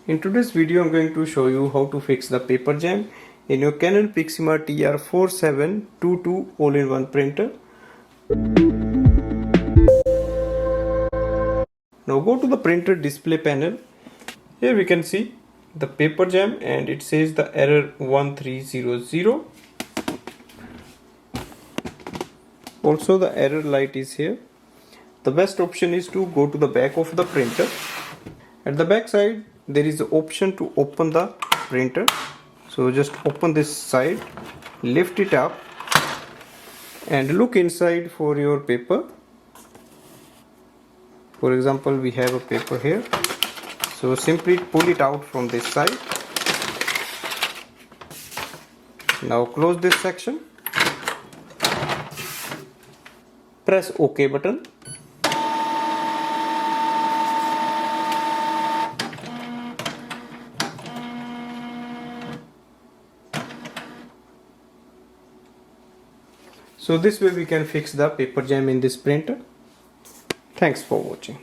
In today's video, I'm going to show you how to fix the paper jam in your Canon Pixma TR4722 All-in-one printer. Now go to the printer display panel. Here we can see the paper jam and it says the error 1300. Also the error light is here. The best option is to go to the back of the printer. At the back side there is the option to open the printer. So just open this side, lift it up and look inside for your paper. For example, we have a paper here. So simply pull it out from this side. Now close this section. Press OK button. So this way we can fix the paper jam in this printer. Thanks for watching.